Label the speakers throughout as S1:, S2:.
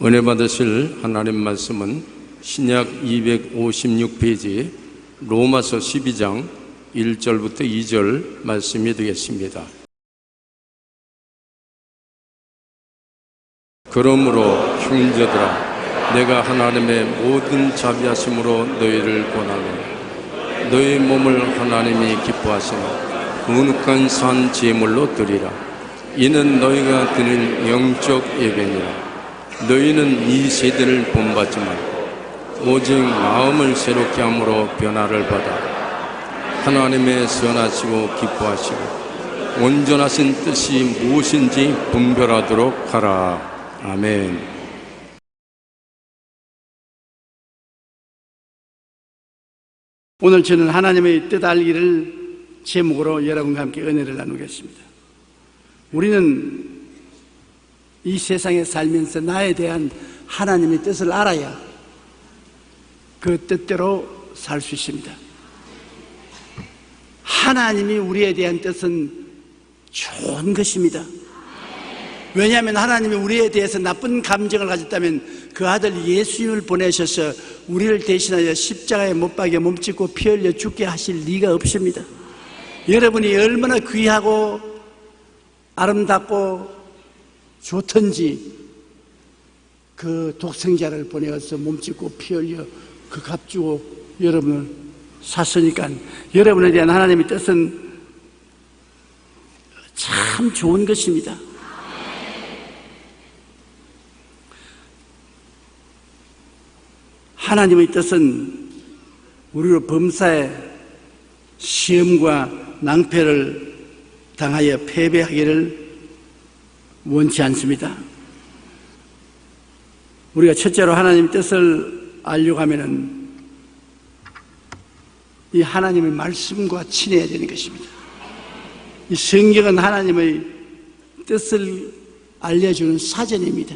S1: 은혜 받으실 하나님 말씀은 신약 256페이지 로마서 12장 1절부터 2절 말씀이 되겠습니다. 그러므로 형제들아, 내가 하나님의 모든 자비하심으로 너희를 권하노니 너희 몸을 하나님이 기뻐하시는 거룩한 산 제물로 드리라. 이는 너희가 드릴 영적 예배니라. 너희는 이 세대를 본받지 말고 오직 마음을 새롭게 함으로 변화를 받아 하나님의 선하시고 기뻐하시고 온전하신 뜻이 무엇인지 분별하도록 하라. 아멘.
S2: 오늘 저는 하나님의 뜻 알기를 제목으로 여러분과 함께 은혜를 나누겠습니다. 우리는 이 세상에 살면서 나에 대한 하나님의 뜻을 알아야 그 뜻대로 살 수 있습니다. 하나님이 우리에 대한 뜻은 좋은 것입니다. 왜냐하면 하나님이 우리에 대해서 나쁜 감정을 가졌다면 그 아들 예수님을 보내셔서 우리를 대신하여 십자가에 못 박여 몸짓고 피 흘려 죽게 하실 리가 없습니다. 여러분이 얼마나 귀하고 아름답고 좋든지 그 독생자를 보내어서 몸짓고 피 흘려 그 값 주고 여러분을 샀으니까 여러분에 대한 하나님의 뜻은 참 좋은 것입니다. 하나님의 뜻은 우리로 범사에 시험과 낭패를 당하여 패배하기를 원치 않습니다. 우리가 첫째로 하나님의 뜻을 알려고 하면은 이 하나님의 말씀과 친해야 되는 것입니다. 이 성경은 하나님의 뜻을 알려주는 사전입니다.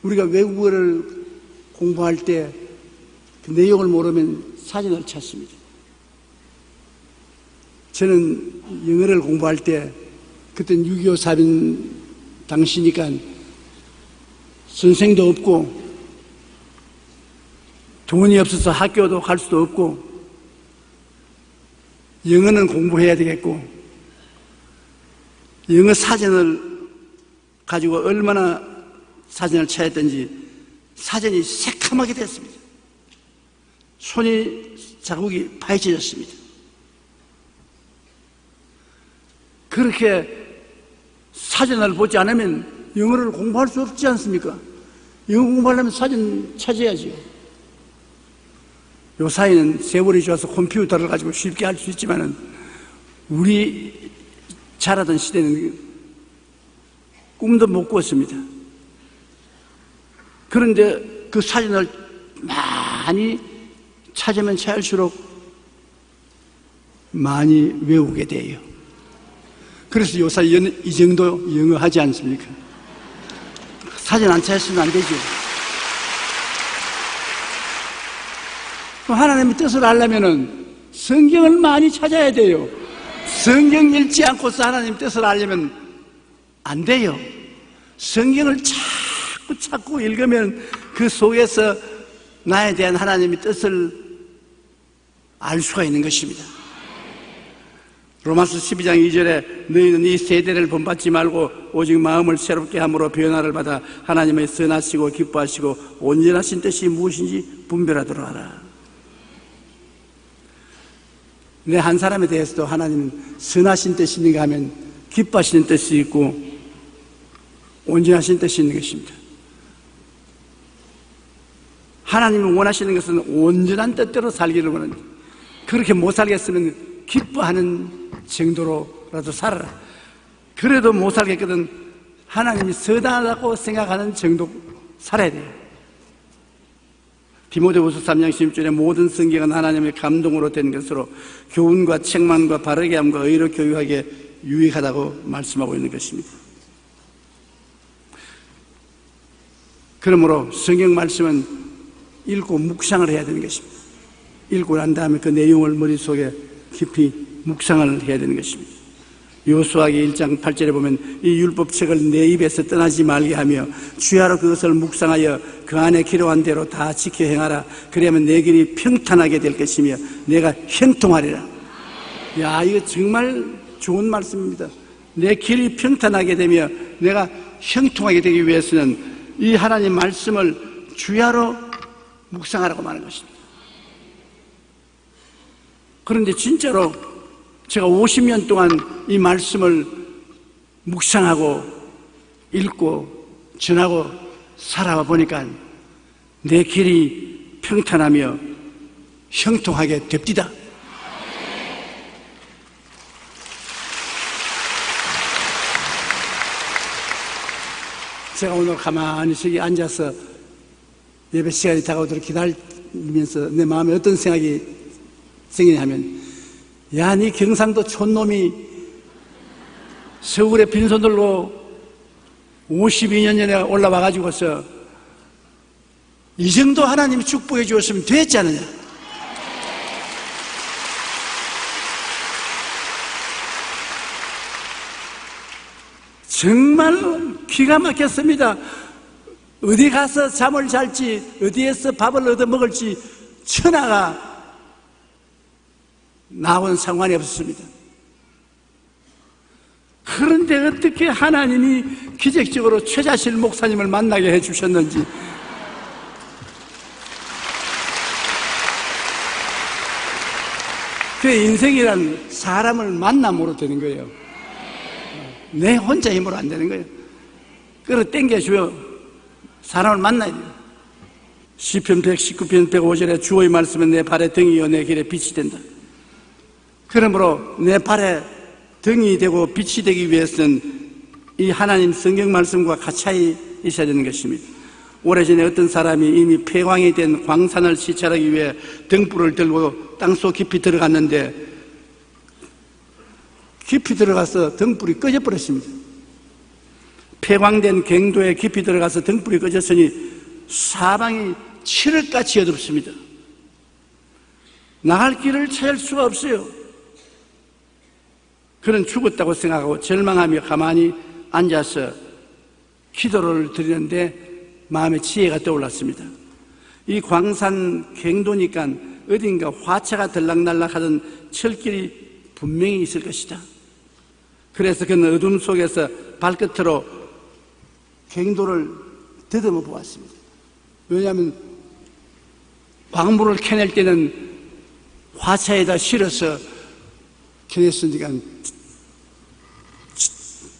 S2: 우리가 외국어를 공부할 때 그 내용을 모르면 사전을 찾습니다. 저는 영어를 공부할 때 그때는 6.25 살인 당시니까 선생도 없고 돈이 없어서 학교도 갈 수도 없고 영어는 공부해야 되겠고 영어 사전을 가지고 얼마나 사전을 찾았던지 사전이 새카맣게 됐습니다. 손이 자국이 파헤쳐졌습니다. 그렇게 사전을 보지 않으면 영어를 공부할 수 없지 않습니까? 영어 공부하려면 사전 찾아야지요. 요 사이는 세월이 좋아서 컴퓨터를 가지고 쉽게 할 수 있지만은 우리 자라던 시대는 꿈도 못 꾸었습니다. 그런데 그 사전을 많이 찾으면 찾을수록 많이 외우게 돼요. 그래서 요새 이 정도 영어 하지 않습니까? 사전 안 찾았으면 안 되죠. 하나님의 뜻을 알려면은 성경을 많이 찾아야 돼요. 성경 읽지 않고서 하나님의 뜻을 알려면 안 돼요. 성경을 자꾸 찾고 읽으면 그 속에서 나에 대한 하나님의 뜻을 알 수가 있는 것입니다. 로마서 12장 2절에 너희는 이 세대를 본받지 말고 오직 마음을 새롭게 함으로 변화를 받아 하나님의 선하시고 기뻐하시고 온전하신 뜻이 무엇인지 분별하도록 하라. 내 한 사람에 대해서도 하나님은 선하신 뜻이 있는가 하면 기뻐하시는 뜻이 있고 온전하신 뜻이 있는 것입니다. 하나님이 원하시는 것은 온전한 뜻대로 살기를 원합니다. 그렇게 못 살겠으면 기뻐하는 정도로라도 살아라. 그래도 못 살겠거든 하나님이 선하다고 생각하는 정도 살아야 돼요. 디모데후서 3장 16절에 모든 성경은 하나님의 감동으로 된 것으로 교훈과 책망과 바르게 함과 의로 교육하기에 유익하다고 말씀하고 있는 것입니다. 그러므로 성경 말씀은 읽고 묵상을 해야 되는 것입니다. 읽고 난 다음에 그 내용을 머릿속에 깊이 묵상을 해야 되는 것입니다. 여호수아기 1장 8절에 보면 이 율법책을 내 입에서 떠나지 말게 하며 주야로 그것을 묵상하여 그 안에 기록한 대로 다 지켜 행하라. 그러면 내 길이 평탄하게 될 것이며 내가 형통하리라. 야, 이거 정말 좋은 말씀입니다. 내 길이 평탄하게 되며 내가 형통하게 되기 위해서는 이 하나님 말씀을 주야로 묵상하라고 말하는 것입니다. 그런데 진짜로 제가 50년 동안 이 말씀을 묵상하고 읽고 전하고 살아와 보니까 내 길이 평탄하며 형통하게 됩디다. 제가 오늘 가만히 저기 앉아서 예배 시간이 다가오도록 기다리면서 내 마음에 어떤 생각이 생기냐면, 야, 니 경상도 촌놈이 서울에 빈손들로 52년 전에 올라와가지고서 이 정도 하나님이 축복해 주었으면 됐지 않느냐. 정말 기가 막혔습니다. 어디 가서 잠을 잘지, 어디에서 밥을 얻어 먹을지 천하가 나온 상관이 없었습니다. 그런데 어떻게 하나님이 기적적으로 최자실 목사님을 만나게 해주셨는지, 그 인생이란 사람을 만남으로 되는 거예요. 내 혼자 힘으로 안 되는 거예요. 끌어 당겨줘요. 사람을 만나야 돼요. 시편 119편 105절에 주의 말씀은 내 발의 등이요 내 길에 빛이 된다. 그러므로 내 발에 등이 되고 빛이 되기 위해서는 이 하나님 성경 말씀과 같이 있어야 되는 것입니다. 오래전에 어떤 사람이 이미 폐광이 된 광산을 시찰하기 위해 등불을 들고 땅속 깊이 들어갔는데 깊이 들어가서 등불이 꺼져버렸습니다. 폐광된 갱도에 깊이 들어가서 등불이 꺼졌으니 사방이 칠흑같이 어둡습니다. 나갈 길을 찾을 수가 없어요. 그는 죽었다고 생각하고 절망하며 가만히 앉아서 기도를 드리는데 마음에 지혜가 떠올랐습니다. 이 광산 갱도니까 어딘가 화차가 들락날락하던 철길이 분명히 있을 것이다. 그래서 그는 어둠 속에서 발끝으로 갱도를 더듬어 보았습니다. 왜냐하면 광물을 캐낼 때는 화차에다 실어서 캐냈으니까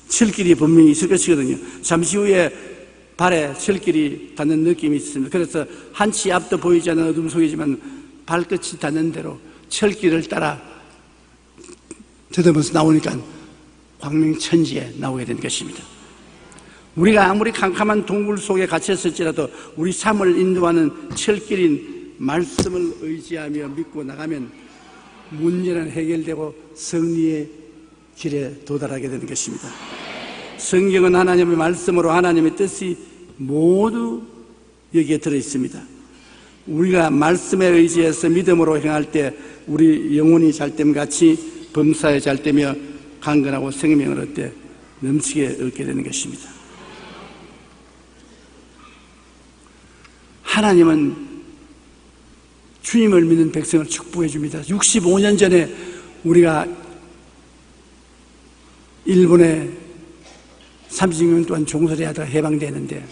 S2: 철길이 분명히 있을 것이거든요. 잠시 후에 발에 철길이 닿는 느낌이 있습니다. 그래서 한치 앞도 보이지 않는 어둠 속이지만 발끝이 닿는 대로 철길을 따라 더듬어서 나오니까 광명천지에 나오게 된 것입니다. 우리가 아무리 캄캄한 동굴 속에 갇혔을지라도 우리 삶을 인도하는 철길인 말씀을 의지하며 믿고 나가면 문제는 해결되고 승리의 길에 도달하게 되는 것입니다. 성경은 하나님의 말씀으로 하나님의 뜻이 모두 여기에 들어있습니다. 우리가 말씀에 의지해서 믿음으로 행할 때 우리 영혼이 잘됨같이 범사에 잘되며 강건하고 생명을 얻되 넘치게 얻게 되는 것입니다. 하나님은 주님을 믿는 백성을 축복해 줍니다. 65년 전에 우리가 일본에 30년 동안 종살이 하다가 해방되는데,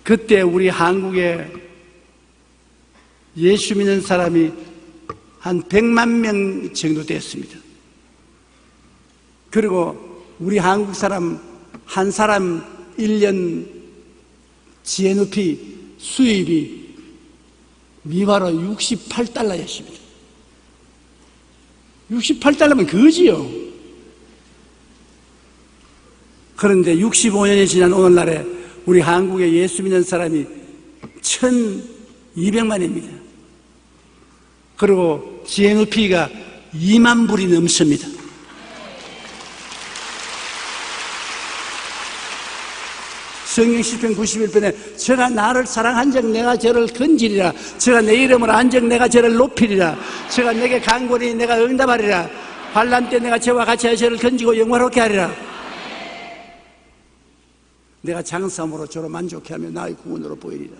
S2: 그때 우리 한국에 예수 믿는 사람이 한 100만 명 정도 됐습니다. 그리고 우리 한국 사람 한 사람 1년 GNP 수입이 미화로 68달러였습니다. 68달러면 그지요. 그런데 65년이 지난 오늘날에 우리 한국에 예수 믿는 사람이 1200만입니다. 그리고 GNP가 2만 불이 넘습니다. 성경 시편 91편에 저가 나를 사랑한즉 내가 저를 건지리라, 저가 내 이름을 안즉 내가 저를 높이리라, 저가 내게 간구하니 내가 응답하리라. 환난 때 내가 저와 같이 저를 건지고 영화롭게 하리라. 내가 장사함으로 저로 만족해 하며 나의 구원으로 보이리라.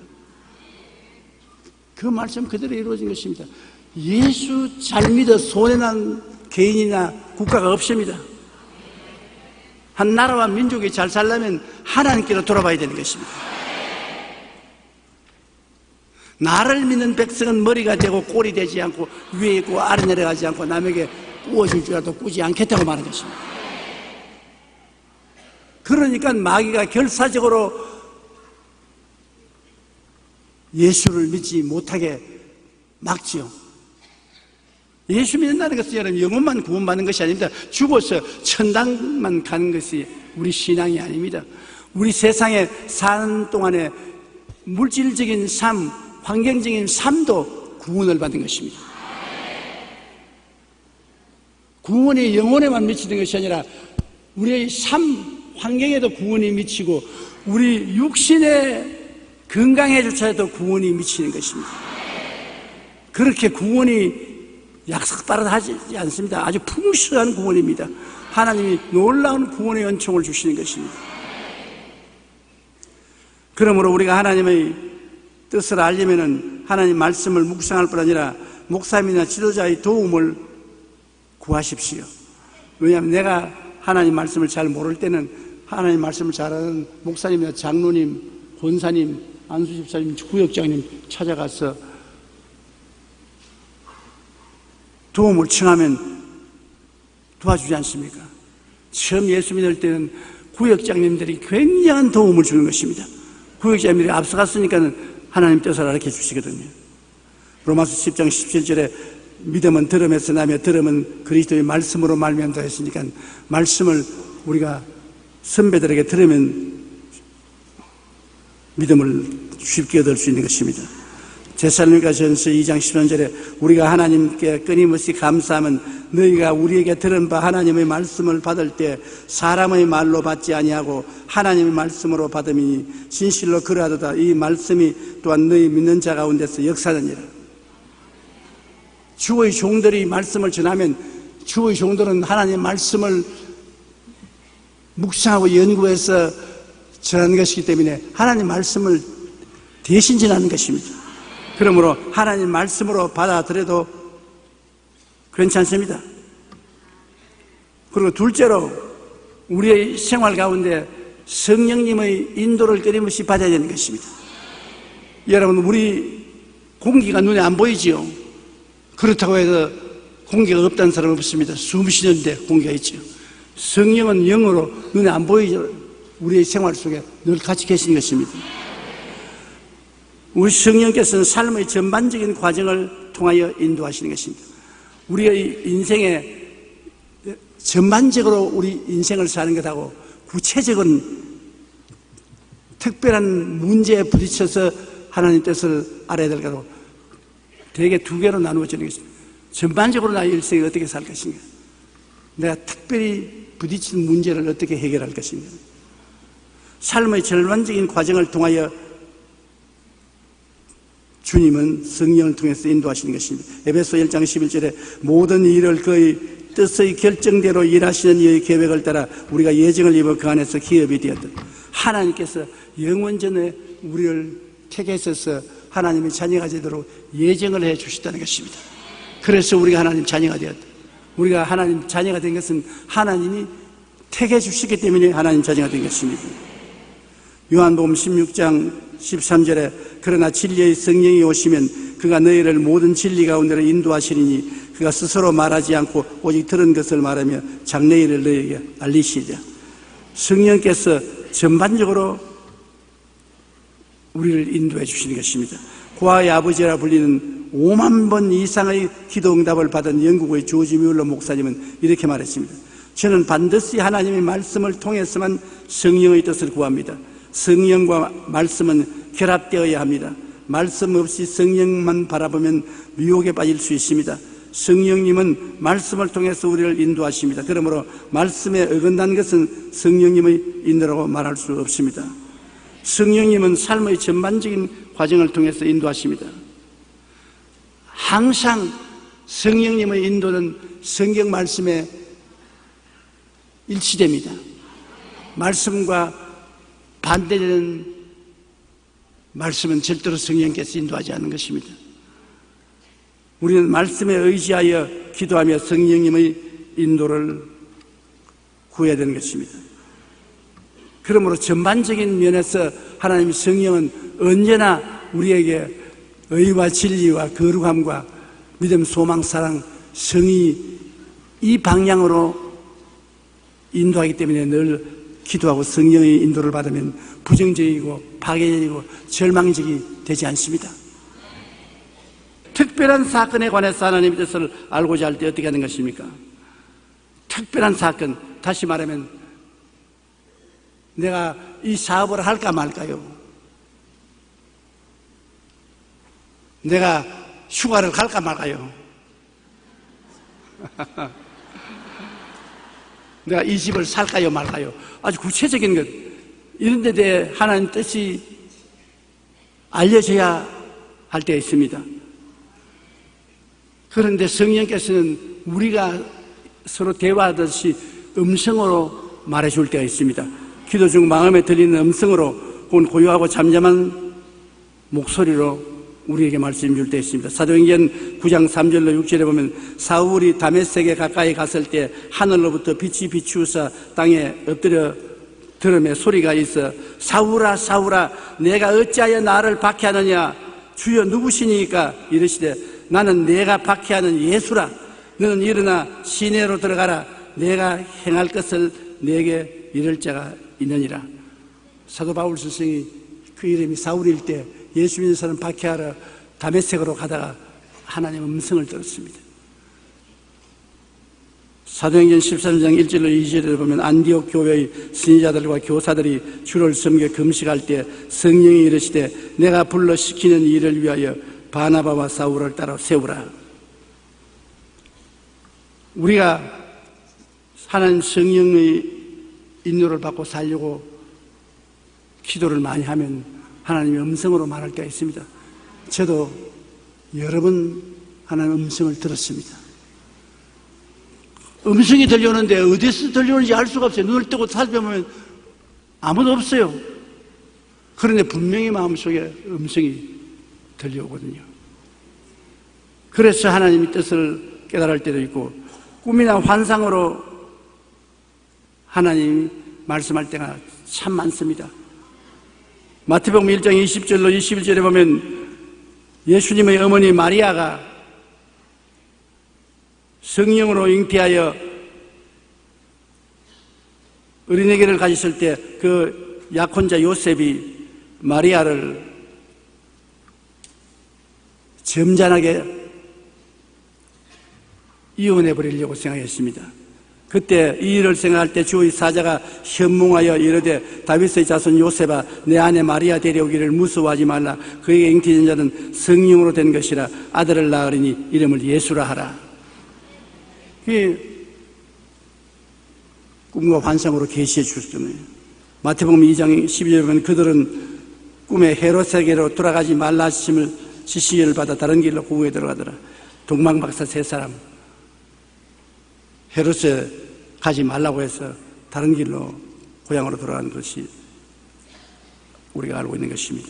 S2: 그 말씀 그대로 이루어진 것입니다. 예수 잘 믿어 손해난 개인이나 국가가 없습니다. 한 나라와 민족이 잘 살려면 하나님께로 돌아봐야 되는 것입니다. 나를 믿는 백성은 머리가 되고 꼴이 되지 않고 위에 있고 아래 내려가지 않고 남에게 꾸어줄 줄 알아도 꾸지 않겠다고 말하는 것입니다. 그러니까 마귀가 결사적으로 예수를 믿지 못하게 막지요. 예수 믿는다는 것은 여러분 영혼만 구원받는 것이 아닙니다. 죽어서 천당만 가는 것이 우리 신앙이 아닙니다. 우리 세상에 사는 동안에 물질적인 삶, 환경적인 삶도 구원을 받은 것입니다. 구원이 영혼에만 미치는 것이 아니라 우리의 삶, 환경에도 구원이 미치고 우리 육신의 건강에조차도 구원이 미치는 것입니다. 그렇게 구원이 약속따라 하지 않습니다. 아주 풍성한 구원입니다. 하나님이 놀라운 구원의 은총을 주시는 것입니다. 그러므로 우리가 하나님의 뜻을 알려면 하나님 말씀을 묵상할 뿐 아니라 목사님이나 지도자의 도움을 구하십시오. 왜냐하면 내가 하나님 말씀을 잘 모를 때는 하나님 말씀을 잘 아는 목사님이나 장로님, 권사님, 안수집사님, 구역장님 찾아가서 도움을 청하면 도와주지 않습니까? 처음 예수 믿을 때는 구역장님들이 굉장한 도움을 주는 것입니다. 구역장님들이 앞서갔으니까 하나님 뜻을 알려 주시거든요. 로마서 10장 17절에 믿음은 들음에서 나며 들음은 그리스도의 말씀으로 말미암다 했으니까 말씀을 우리가 선배들에게 들으면 믿음을 쉽게 얻을 수 있는 것입니다. 데살로니가전서 2장 13절에 우리가 하나님께 끊임없이 감사하면 너희가 우리에게 들은 바 하나님의 말씀을 받을 때 사람의 말로 받지 아니하고 하나님의 말씀으로 받음이니 진실로 그러하도다. 이 말씀이 또한 너희 믿는 자 가운데서 역사하느니라. 주의 종들이 말씀을 전하면 주의 종들은 하나님의 말씀을 묵상하고 연구해서 전하는 것이기 때문에 하나님 말씀을 대신 전하는 것입니다. 그러므로 하나님 말씀으로 받아들여도 괜찮습니다. 그리고 둘째로 우리의 생활 가운데 성령님의 인도를 끊임없이 받아야 되는 것입니다. 여러분, 우리 공기가 눈에 안 보이지요? 그렇다고 해서 공기가 없다는 사람은 없습니다. 숨 쉬는데 공기가 있죠. 성령은 영으로 눈에 안 보이죠. 우리의 생활 속에 늘 같이 계시는 것입니다. 우리 성령께서는 삶의 전반적인 과정을 통하여 인도하시는 것입니다. 우리의 인생에 전반적으로 우리 인생을 사는 것하고 구체적인 특별한 문제에 부딪혀서 하나님 뜻을 알아야 될 것하고 대개 두 개로 나누어지는 것입니다. 전반적으로 나의 일생이 어떻게 살 것인가, 내가 특별히 부딪힌 문제를 어떻게 해결할 것인가, 삶의 전반적인 과정을 통하여 주님은 성령을 통해서 인도하시는 것입니다. 에베소 1장 11절에 모든 일을 그의 뜻의 결정대로 일하시는 이의 계획을 따라 우리가 예정을 입어 그 안에서 기업이 되었다. 하나님께서 영원전에 우리를 택하셔서 하나님의 자녀가 되도록 예정을 해 주셨다는 것입니다. 그래서 우리가 하나님 자녀가 되었다. 우리가 하나님 자녀가 된 것은 하나님이 택해 주시기 때문에 하나님 자녀가 된 것입니다. 요한복음 16장 13절에 그러나 진리의 성령이 오시면 그가 너희를 모든 진리 가운데로 인도하시리니 그가 스스로 말하지 않고 오직 들은 것을 말하며 장래일을 너희에게 알리시리라. 성령께서 전반적으로 우리를 인도해 주시는 것입니다. 고아의 아버지라 불리는 5만 번 이상의 기도 응답을 받은 영국의 조지 뮬러 목사님은 이렇게 말했습니다. 저는 반드시 하나님의 말씀을 통해서만 성령의 뜻을 구합니다. 성령과 말씀은 결합되어야 합니다. 말씀 없이 성령만 바라보면 미혹에 빠질 수 있습니다. 성령님은 말씀을 통해서 우리를 인도하십니다. 그러므로 말씀에 어긋난 것은 성령님의 인도라고 말할 수 없습니다. 성령님은 삶의 전반적인 과정을 통해서 인도하십니다. 항상 성령님의 인도는 성경 말씀에 일치됩니다. 말씀과 반대되는 말씀은 절대로 성령께서 인도하지 않는 것입니다. 우리는 말씀에 의지하여 기도하며 성령님의 인도를 구해야 되는 것입니다. 그러므로 전반적인 면에서 하나님의 성령은 언제나 우리에게 의와 진리와 거룩함과 믿음, 소망, 사랑, 성의 이 방향으로 인도하기 때문에 늘 기도하고 성령의 인도를 받으면 부정적이고 파괴적이고 절망적이 되지 않습니다. 특별한 사건에 관해서 하나님의 뜻을 알고자 할 때 어떻게 하는 것입니까? 특별한 사건, 다시 말하면 내가 이 사업을 할까 말까요? 내가 휴가를 갈까 말까요? 내가 이 집을 살까요 말까요? 아주 구체적인 것, 이런 데 대해 하나님 뜻이 알려져야 할 때가 있습니다. 그런데 성령께서는 우리가 서로 대화하듯이 음성으로 말해줄 때가 있습니다. 기도 중 마음에 들리는 음성으로 혹은 고요하고 잠잠한 목소리로 우리에게 말씀 줄 때 있습니다. 사도행전 9장 3절로 6절에 보면 사울이 다메섹에 가까이 갔을 때 하늘로부터 빛이 비추어서 땅에 엎드려 들음에 소리가 있어 사울아 사울아 내가 어찌하여 나를 박해하느냐 주여 누구시니까 이르시되 나는 내가 박해하는 예수라 너는 일어나 시내로 들어가라 내가 행할 것을 내게 이를 자가 있느니라. 사도 바울 스승이 그 이름이 사울일 때 예수 믿는 사람 박해하러 다메섹으로 가다가 하나님의 음성을 들었습니다. 사도행전 13장 1절로 2절에 보면 안디옥 교회의 선지자들과 교사들이 주를 섬겨 금식할 때 성령이 이르시되 내가 불러 시키는 일을 위하여 바나바와 사울을 따라 세우라. 우리가 하나님 성령의 인도를 받고 살려고 기도를 많이 하면 하나님의 음성으로 말할 때가 있습니다. 저도 여러 번 하나님의 음성을 들었습니다. 음성이 들려오는데 어디서 들려오는지 알 수가 없어요. 눈을 뜨고 살펴보면 아무도 없어요. 그런데 분명히 마음속에 음성이 들려오거든요. 그래서 하나님의 뜻을 깨달을 때도 있고 꿈이나 환상으로 하나님이 말씀할 때가 참 많습니다. 마태복음 1장 20절로 21절에 보면 예수님의 어머니 마리아가 성령으로 잉태하여 어린애기를 가졌을 때 그 약혼자 요셉이 마리아를 점잖하게 이혼해 버리려고 생각했습니다. 그때 이 일을 생각할 때 주의 사자가 현몽하여 이르되 다윗의 자손 요셉아 내 아내 마리아 데려오기를 무서워하지 말라. 그에게 잉태된 자는 성령으로 된 것이라. 아들을 낳으리니 이름을 예수라 하라. 꿈과 환상으로 계시해 주셨잖아요. 마태복음 2장 12절에 보면 그들은 꿈에 헤롯에게로 돌아가지 말라 하심을 지시를 받아 다른 길로 고국에 들어가더라. 동방박사 세 사람 헤롯에 가지 말라고 해서 다른 길로 고향으로 돌아가는 것이 우리가 알고 있는 것입니다.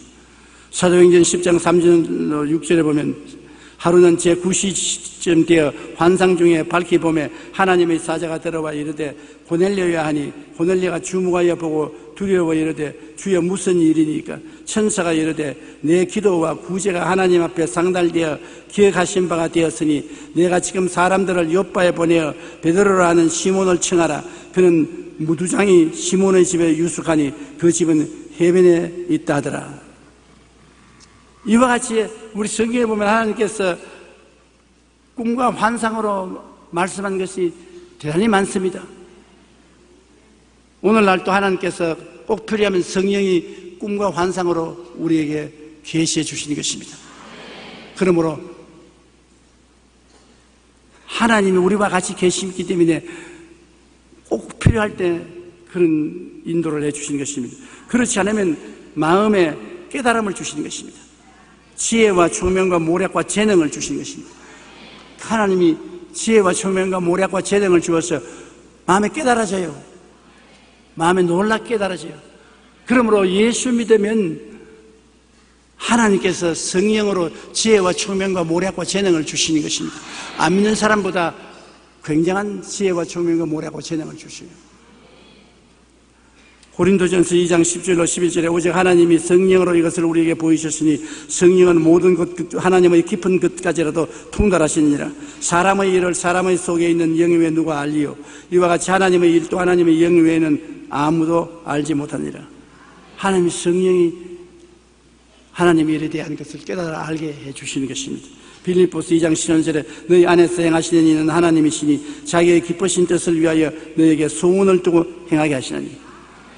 S2: 사도행전 10장 3절로 6절에 보면 하루는 제9시쯤 되어 환상 중에 밝히 보매 하나님의 사자가 들어와 이르되 고넬료야 하니 고넬료가 주목하여 보고 두려워 이르되 주여 무슨 일이니까 천사가 이르되 내 기도와 구제가 하나님 앞에 상달되어 기억하신 바가 되었으니 내가 지금 사람들을 요빠에 보내어 베드로라 하는 시몬을 청하라. 그는 무두장이 시몬의 집에 유숙하니 그 집은 해변에 있다 하더라. 이와 같이 우리 성경에 보면 하나님께서 꿈과 환상으로 말씀한 것이 대단히 많습니다. 오늘날 또 하나님께서 꼭 필요하면 성령이 꿈과 환상으로 우리에게 계시해 주시는 것입니다. 그러므로 하나님이 우리와 같이 계시기 때문에 꼭 필요할 때 그런 인도를 해주시는 것입니다. 그렇지 않으면 마음에 깨달음을 주시는 것입니다. 지혜와 총명과 모략과 재능을 주시는 것입니다. 하나님이 지혜와 총명과 모략과 재능을 주어서 마음에 깨달아져요. 마음에 놀라 깨달아져요. 그러므로 예수 믿으면 하나님께서 성령으로 지혜와 총명과 모략과 재능을 주시는 것입니다. 안 믿는 사람보다 굉장한 지혜와 총명과 모략과 재능을 주셔요. 고린도전서 2장 10절로 11절에 오직 하나님이 성령으로 이것을 우리에게 보이셨으니 성령은 모든 것 하나님의 깊은 것까지라도 통달하시느니라. 사람의 일을 사람의 속에 있는 영 외에 누가 알리요. 이와 같이 하나님의 일도 하나님의 영 외에는 아무도 알지 못하니라. 하나님의 성령이 하나님의 일에 대한 것을 깨달아 알게 해주시는 것입니다. 빌립보서 2장 10절에 너희 안에서 행하시는 이는 하나님이시니 자기의 기쁘신 뜻을 위하여 너에게 소원을 두고 행하게 하시나니.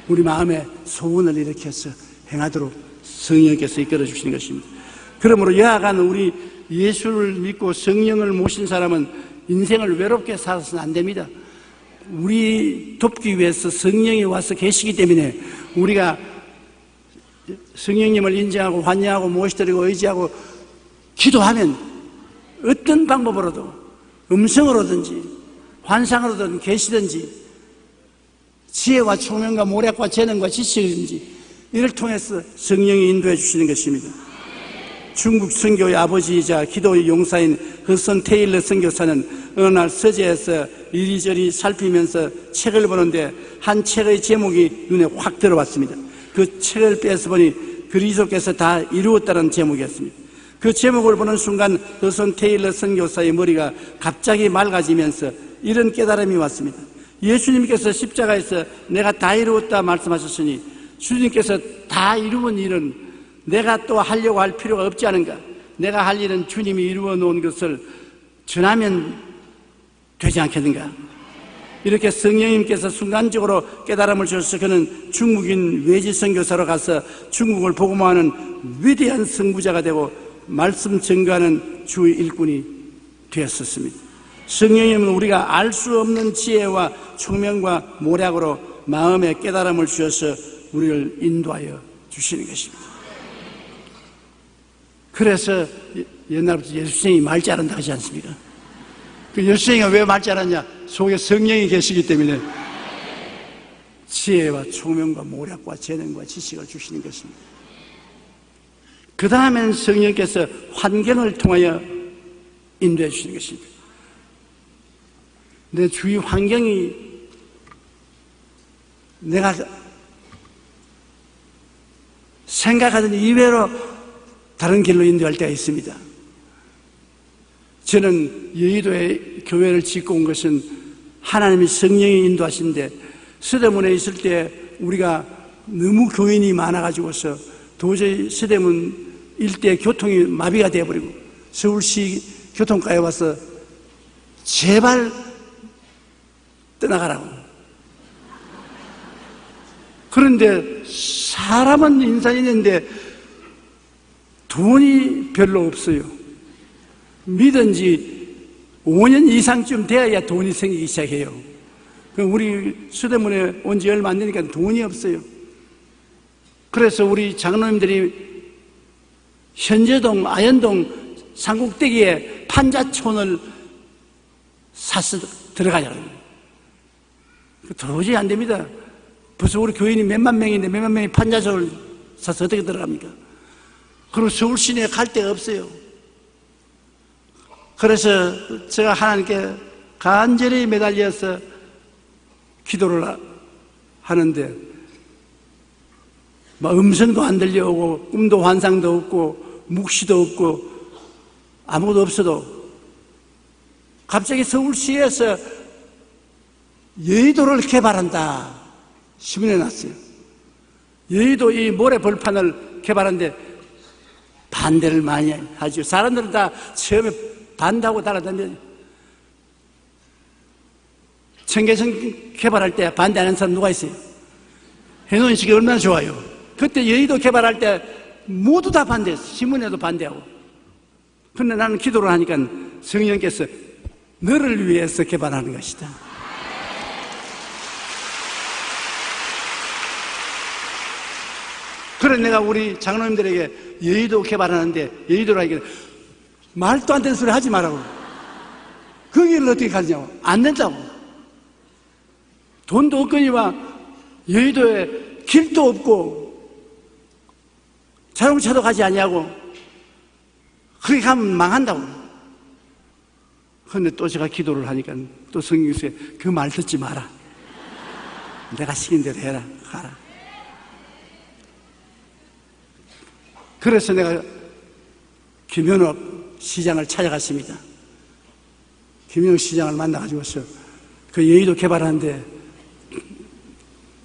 S2: 우리 마음에 소원을 일으켜서 행하도록 성령께서 이끌어 주시는 것입니다. 그러므로 여하간 우리 예수를 믿고 성령을 모신 사람은 인생을 외롭게 살아서는 안 됩니다. 우리 돕기 위해서 성령이 와서 계시기 때문에 우리가 성령님을 인정하고 환영하고 모시드리고 의지하고 기도하면 어떤 방법으로도 음성으로든지 환상으로든 계시든지 지혜와 총명과 모략과 재능과 지식이든지 이를 통해서 성령이 인도해 주시는 것입니다. 중국 선교의 아버지이자 기도의 용사인 허슨 테일러 선교사는 어느 날 서재에서 이리저리 살피면서 책을 보는데 한 책의 제목이 눈에 확 들어왔습니다. 그 책을 빼서 보니 그리스도께서 다 이루었다는 제목이었습니다. 그 제목을 보는 순간 허슨 테일러 선교사의 머리가 갑자기 맑아지면서 이런 깨달음이 왔습니다. 예수님께서 십자가에서 내가 다 이루었다 말씀하셨으니 주님께서 다 이루은 일은 내가 또 하려고 할 필요가 없지 않은가? 내가 할 일은 주님이 이루어 놓은 것을 전하면 되지 않겠는가? 이렇게 성령님께서 순간적으로 깨달음을 주셔서 그는 중국인 외지 선교사로 가서 중국을 복음화하는 위대한 선구자가 되고 말씀 전가하는 주의 일꾼이 되었었습니다. 성령님은 우리가 알 수 없는 지혜와 총명과 모략으로 마음의 깨달음을 주셔서 우리를 인도하여 주시는 것입니다. 그래서 옛날부터 예수님이 말 잘한다 하지 않습니까? 그 예수님이 왜 말 잘하냐? 속에 성령이 계시기 때문에 지혜와 총명과 모략과 재능과 지식을 주시는 것입니다. 그 다음엔 성령께서 환경을 통하여 인도해 주시는 것입니다. 내 주위 환경이 내가 생각하던 이외로 다른 길로 인도할 때가 있습니다. 저는 여의도에 교회를 짓고 온 것은 하나님의 성령이 인도하신데 서대문에 있을 때 우리가 너무 교인이 많아가지고서 도저히 서대문 일대 교통이 마비가 되어버리고 서울시 교통과에 와서 제발 떠나가라고. 그런데 사람은 인산이 있는데 돈이 별로 없어요. 믿은지 5년 이상쯤 돼야 돈이 생기기 시작해요. 그럼 우리 수대문에 온 지 얼마 안 되니까 돈이 없어요. 그래서 우리 장로님들이 현재동, 아현동, 삼국대기에 판자촌을 사서 들어가자고. 도저히 안 됩니다. 벌써 우리 교인이 몇만 명인데 몇만 명이 판자촌을 사서 어떻게 들어갑니까? 그리고 서울 시내에 갈 데가 없어요. 그래서 제가 하나님께 간절히 매달려서 기도를 하는데 음성도 안 들려오고 꿈도 환상도 없고 묵시도 없고 아무것도 없어도 갑자기 서울시에서 여의도를 개발한다 신문에 났어요. 여의도 이 모래 벌판을 개발하는데 반대를 많이 하죠. 사람들은 다 처음에 반대하고 따라다녀요. 청계천 개발할 때 반대하는 사람 누가 있어요? 해놓은 식이 얼마나 좋아요. 그때 여의도 개발할 때 모두 다 반대했어요. 신문에도 반대하고. 그런데 나는 기도를 하니까 성령께서 너를 위해서 개발하는 것이다. 그래 내가 우리 장로님들에게 여의도 개발하는데 여의도라 이게 말도 안 되는 소리 하지 말라고. 그 길을 어떻게 가느냐고. 안 된다고. 돈도 없거니와 여의도에 길도 없고 자동차도 가지 아니하고 그렇게 가면 망한다고. 그런데 또 제가 기도를 하니까 또 성경에서 그 말 듣지 마라. 내가 시킨 대로 해라. 가라. 그래서 내가 김현옥 시장을 찾아갔습니다. 김현옥 시장을 만나가지고서 그 여의도 개발하는데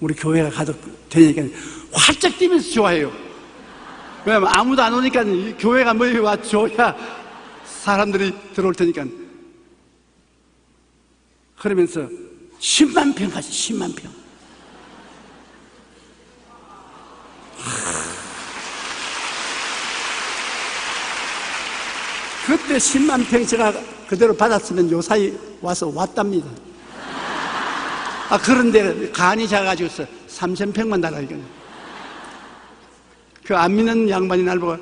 S2: 우리 교회가 가도 되니까 활짝 뛰면서 좋아해요. 왜냐면 아무도 안 오니까 교회가 뭐 와줘야 사람들이 들어올 테니까. 그러면서 10만 평 가지, 10만 평. 그때 10만 평 제가 그대로 받았으면 요사이 와서 왔답니다. 그런데 간이 작아가지고서 3,000평만 달라 이거는. 그 안 믿는 양반이 날 보고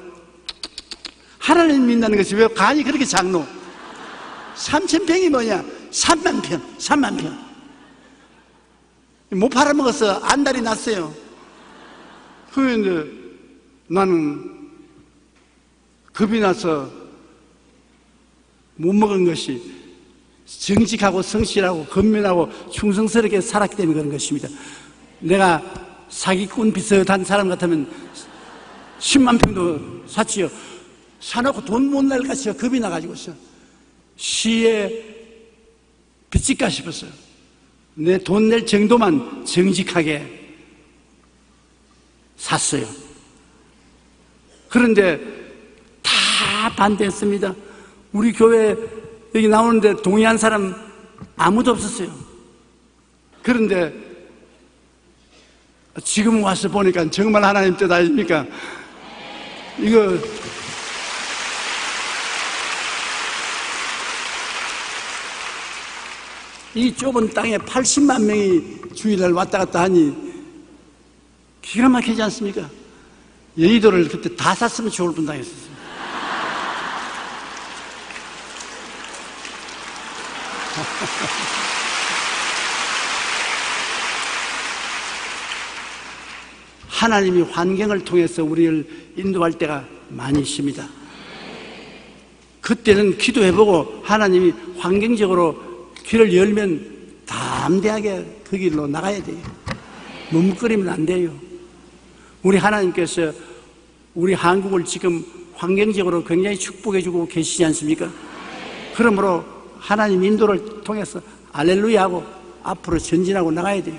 S2: 하나님 믿는다는 것이 왜 간이 그렇게 작노? 3,000평이 뭐냐? 3만 평, 3만 평. 못 팔아먹어서 안달이 났어요. 그런데 나는 겁이 나서 못 먹은 것이 정직하고 성실하고 건면하고 충성스럽게 살았기 때문에 그런 것입니다. 내가 사기꾼 비슷한 사람 같으면 10만 평도 샀지요. 사놓고 돈 못 낼까 싶어 겁이 나가지고서 시에 빚질까 싶었어요. 내 돈 낼 정도만 정직하게 샀어요. 그런데 다 반대했습니다. 우리 교회 여기 나오는데 동의한 사람 아무도 없었어요. 그런데 지금 와서 보니까 정말 하나님 뜻 아닙니까? 이거 이 좁은 땅에 80만 명이 주일날 왔다 갔다 하니 기가 막히지 않습니까? 여의도를 그때 다 샀으면 좋을 뻔당했었어요. 하나님이 환경을 통해서 우리를 인도할 때가 많이 있습니다. 그때는 기도해보고 하나님이 환경적으로 길을 열면 담대하게 그 길로 나가야 돼요. 머뭇거리면 안 돼요. 우리 하나님께서 우리 한국을 지금 환경적으로 굉장히 축복해주고 계시지 않습니까? 그러므로 하나님 인도를 통해서 알렐루야 하고 앞으로 전진하고 나가야 돼요.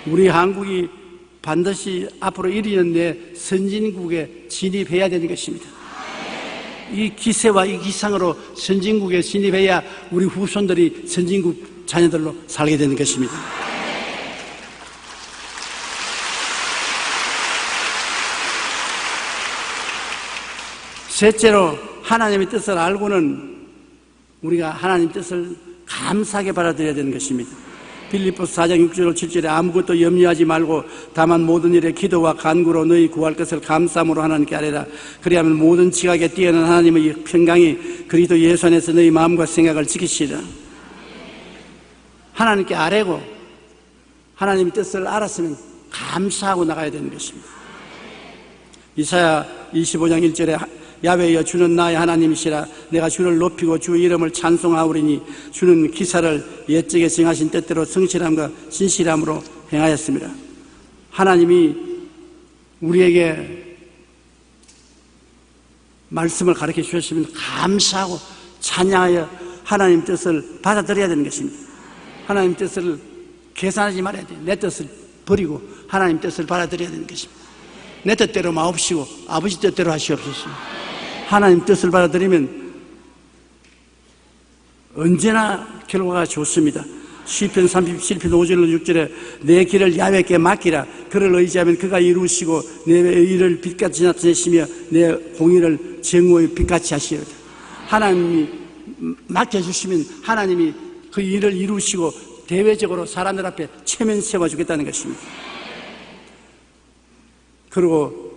S2: 우리 한국이 반드시 앞으로 1년 내 선진국에 진입해야 되는 것입니다. 이 기세와 이 기상으로 선진국에 진입해야 우리 후손들이 선진국 자녀들로 살게 되는 것입니다. 셋째로 하나님의 뜻을 알고는 우리가 하나님 뜻을 감사하게 받아들여야 되는 것입니다. 빌립보서 4장 6절 7절에 아무것도 염려하지 말고 다만 모든 일에 기도와 간구로 너희 구할 것을 감사함으로 하나님께 아뢰라. 그리하면 모든 지각에 뛰어난 하나님의 평강이 그리스도 예수 안에서 너희 마음과 생각을 지키시리라. 하나님께 아뢰고 하나님의 뜻을 알았으면 감사하고 나가야 되는 것입니다. 이사야 25장 1절에 야훼여 주는 나의 하나님이시라. 내가 주를 높이고 주 이름을 찬송하오리니 주는 기사를 옛적에 정하신 뜻대로 성실함과 신실함으로 행하였습니다. 하나님이 우리에게 말씀을 가르쳐 주셨으면 감사하고 찬양하여 하나님 뜻을 받아들여야 되는 것입니다. 하나님 뜻을 계산하지 말아야 돼요. 내 뜻을 버리고 하나님 뜻을 받아들여야 되는 것입니다. 내 뜻대로 마옵시고 아버지 뜻대로 하시옵소서. 하나님 뜻을 받아들이면 언제나 결과가 좋습니다. 시편 37편 5절 6절에 내 길을 야훼께 맡기라. 그를 의지하면 그가 이루시고 내 의를 빛같이 나타내시며 내 공의를 정오의 빛같이 하시리라. 하나님이 맡겨주시면 하나님이 그 일을 이루시고 대외적으로 사람들 앞에 체면 세워주겠다는 것입니다. 그리고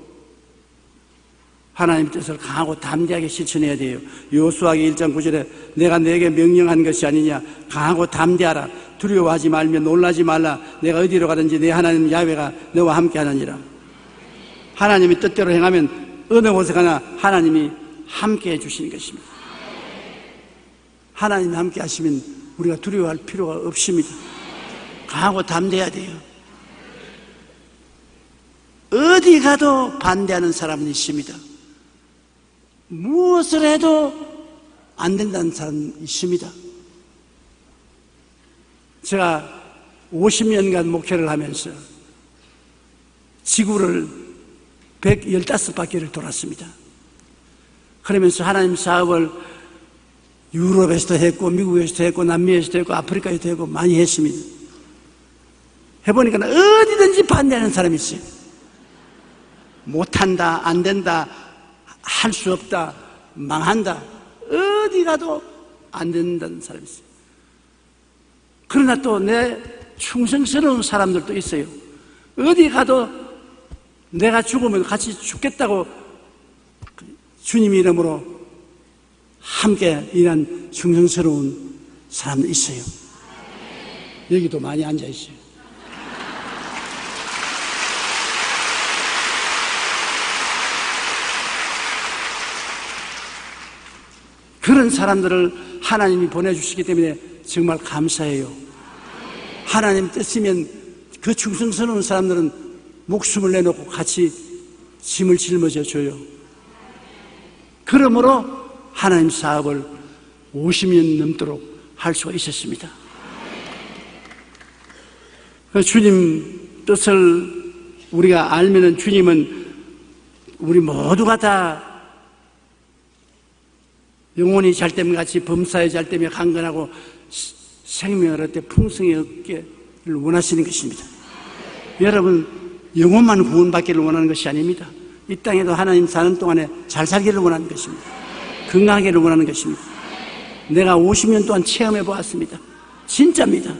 S2: 하나님의 뜻을 강하고 담대하게 실천해야 돼요. 여호수아기 1장 9절에 내가 내게 명령한 것이 아니냐, 강하고 담대하라, 두려워하지 말며 놀라지 말라, 내가 어디로 가든지 내 하나님 야훼가 너와 함께 하느니라. 하나님의 뜻대로 행하면 어느 곳에 가나 하나님이 함께 해주시는 것입니다. 하나님이 함께 하시면 우리가 두려워할 필요가 없습니다. 강하고 담대해야 돼요. 어디 가도 반대하는 사람은 있습니다. 무엇을 해도 안 된다는 사람은 있습니다. 제가 50년간 목회를 하면서 지구를 115바퀴를 돌았습니다. 그러면서 하나님 사업을 유럽에서도 했고, 미국에서도 했고, 남미에서도 했고, 아프리카에서도 했고, 많이 했습니다. 해보니까 어디든지 반대하는 사람이 있어요. 못한다, 안 된다, 할 수 없다, 망한다, 어디 가도 안 된다는 사람이 있어요. 그러나 또 내 충성스러운 사람들도 있어요. 어디 가도 내가 죽으면 같이 죽겠다고 주님 이름으로 함께 일한 충성스러운 사람도 있어요. 여기도 많이 앉아 있어요. 그런 사람들을 하나님이 보내주시기 때문에 정말 감사해요. 하나님 뜻이면 그 충성스러운 사람들은 목숨을 내놓고 같이 짐을 짊어져 줘요. 그러므로 하나님 사업을 50년 넘도록 할 수가 있었습니다. 주님 뜻을 우리가 알면은 주님은 우리 모두가 다 영혼이 잘되면 같이 범사에 잘되며 강건하고 생명을 얻되 풍성히 얻기를 원하시는 것입니다. 여러분, 영혼만 구원받기를 원하는 것이 아닙니다. 이 땅에도 하나님 사는 동안에 잘 살기를 원하는 것입니다. 건강하기를 원하는 것입니다. 내가 50년 동안 체험해 보았습니다. 진짜입니다.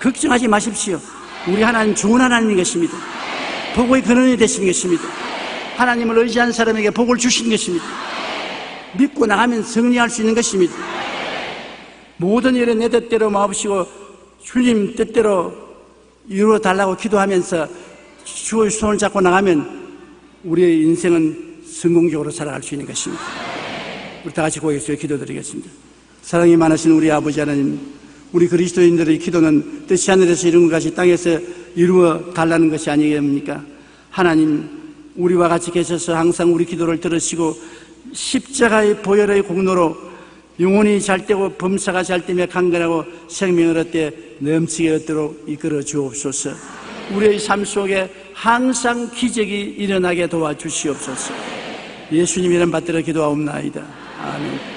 S2: 걱정하지 마십시오. 우리 하나님 좋은 하나님인 것입니다. 복의 근원이 되시는 것입니다. 하나님을 의지한 사람에게 복을 주시는 것입니다. 믿고 나가면 승리할 수 있는 것입니다. 모든 일에 내 뜻대로 마옵시고 주님 뜻대로 이루어 달라고 기도하면서 주의 손을 잡고 나가면 우리의 인생은 성공적으로 살아갈 수 있는 것입니다. 우리 다 같이 고개에서 기도드리겠습니다. 사랑이 많으신 우리 아버지 하나님, 우리 그리스도인들의 기도는 뜻이 하늘에서 이룬 것 같이 땅에서 이루어 달라는 것이 아니겠습니까? 하나님, 우리와 같이 계셔서 항상 우리 기도를 들으시고 십자가의 보혈의 공로로 영혼이 잘되고 범사가 잘되며 강건하고 생명을 얻되 넘치게 얻도록 이끌어 주옵소서. 우리의 삶 속에 항상 기적이 일어나게 도와주시옵소서. 예수님 이름 받들어 기도하옵나이다. 아멘.